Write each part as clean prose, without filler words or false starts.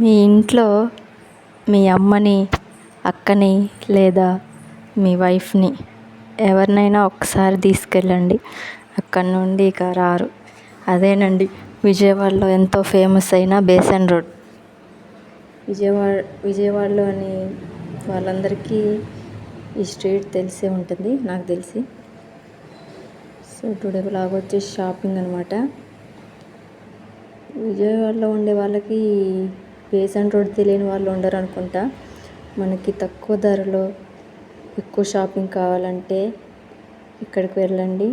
మీ ఇంట్లో మీ అమ్మని, అక్కని లేదా మీ వైఫ్ని ఎవరినైనా ఒకసారి తీసుకెళ్ళండి. అక్కడి నుండి ఇక రారు. అదేనండి విజయవాడలో ఎంతో ఫేమస్ అయిన బేసన్ రోడ్. విజయవాడలోని వాళ్ళందరికీ ఈ స్ట్రీట్ తెలిసే ఉంటుంది, నాకు తెలిసి. సో టుడే బ్లాగ్ వచ్చేసి షాపింగ్ అనమాట. విజయవాడలో ఉండే వాళ్ళకి బేసన్ రోడ్ తెలియని వాళ్ళు ఉండరు అనుకుంటా. మనకి తక్కువ ధరలో ఎక్కువ షాపింగ్ కావాలంటే ఇక్కడికి వెళ్ళండి.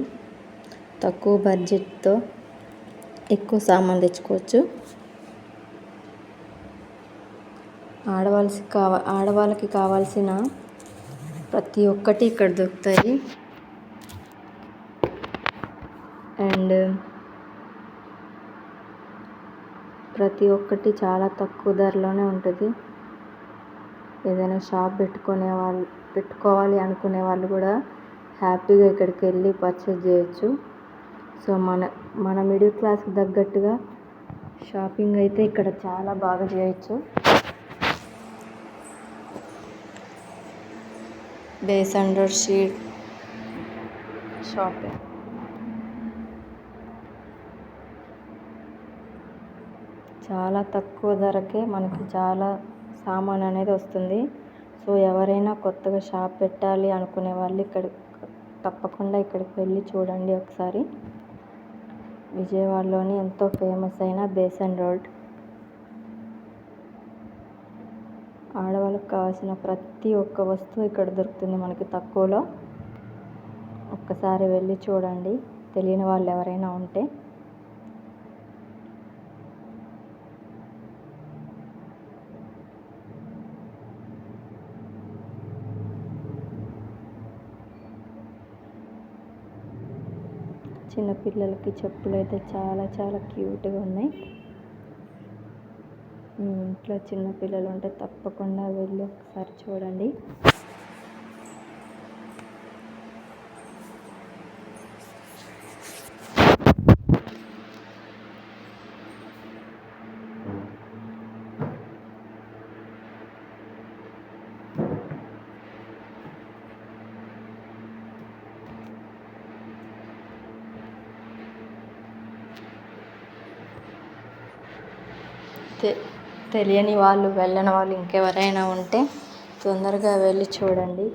తక్కువ బడ్జెట్తో ఎక్కువ సామాన్ తెచ్చుకోవచ్చు. ఆడవాళ్ళకి కావాల్సిన ప్రతి ఒక్కటి ఇక్కడ దొరుకుతాయి. అండ్ ప్రతి ఒక్కటి చాలా తక్కువ ధరలోనే ఉంటుంది. ఏదైనా షాప్ పెట్టుకోవాలి అనుకునే వాళ్ళు కూడా హ్యాపీగా ఇక్కడికి వెళ్ళి పర్చేజ్ చేయొచ్చు. సో మన మిడిల్ క్లాస్కి తగ్గట్టుగా షాపింగ్ అయితే ఇక్కడ చాలా బాగా చేయొచ్చు. బేసన్ రోడ్ స్ట్రీట్ షాపింగ్ చాలా తక్కువ ధరకే మనకి చాలా సామాన్ అనేది వస్తుంది. సో ఎవరైనా కొత్తగా షాప్ పెట్టాలి అనుకునే వాళ్ళు తప్పకుండా ఇక్కడికి వెళ్ళి చూడండి ఒకసారి. విజయవాడలోని ఎంతో ఫేమస్ అయిన బేసన్ రోడ్. ఆడవాళ్ళకి కావాల్సిన ప్రతి ఒక్క వస్తువు ఇక్కడ దొరుకుతుంది మనకి తక్కువలో. ఒక్కసారి వెళ్ళి చూడండి తెలియని వాళ్ళు ఎవరైనా ఉంటే. చిన్నపిల్లలకి చెప్పులు అయితే చాలా చాలా క్యూట్గా ఉన్నాయి. మీ ఇంట్లో చిన్నపిల్లలు ఉంటే తప్పకుండా వెళ్ళి ఒకసారి చూడండి. తెలియని వాళ్ళు, వెళ్ళని వాళ్ళు ఇంకెవరైనా ఉంటే తొందరగా వెళ్ళి చూడండి.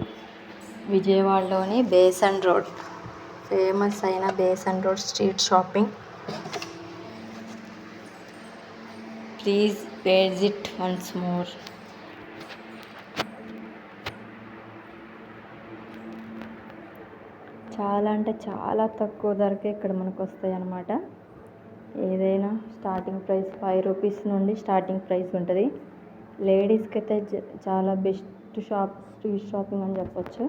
విజయవాడలోని బేసన్ రోడ్, ఫేమస్ అయిన Besant road street shopping. Please visit once more. చాలా అంటే చాలా తక్కువ ధరకే ఇక్కడ మనకు వస్తాయి అన్నమాట. ఏదైనా స్టార్టింగ్ ప్రైస్ 5 రూపీస్ నుండి స్టార్టింగ్ ప్రైస్ ఉంటుంది. లేడీస్కి అయితే చాలా బెస్ట్ స్ట్రీట్ షాపింగ్ అని చెప్పొచ్చు.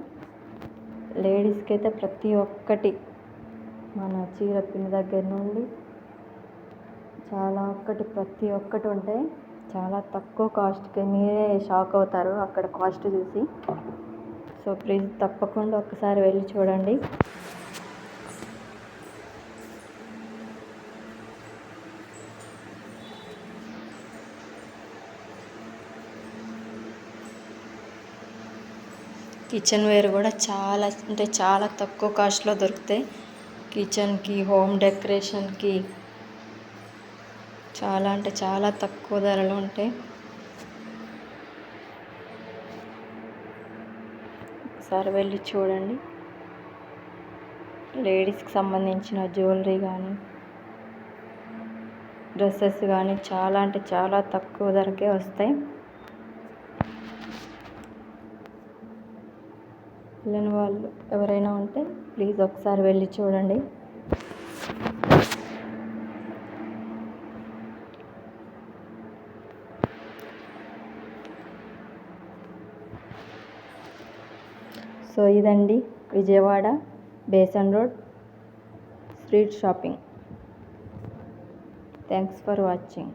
లేడీస్కి అయితే ప్రతి ఒక్కటి, మన చీర పిన్ దగ్గర నుండి ప్రతి ఒక్కటి ఉంటాయి. చాలా తక్కువ కాస్ట్కి, మీరే షాక్ అవుతారు అక్కడ కాస్ట్ చూసి. సో ప్లీజ్ తప్పకుండా ఒకసారి వెళ్ళి చూడండి. కిచెన్ వేర్ కూడా చాలా అంటే చాలా తక్కువ కాస్ట్లో దొరుకుతాయి. కిచెన్కి, హోమ్ డెకరేషన్కి చాలా అంటే చాలా తక్కువ ధరలు ఉంటాయి. ఒకసారి వెళ్ళి చూడండి. లేడీస్కి సంబంధించిన జ్యువెలరీ కానీ, డ్రెస్సెస్ కానీ చాలా అంటే చాలా తక్కువ ధరకే వస్తాయి. వెళ్ళని వాళ్ళు ఎవరైనా ఉంటే ప్లీజ్ ఒకసారి వెళ్ళి చూడండి. సో ఇదండి Vijayawada Besant road street shopping. Thanks for watching.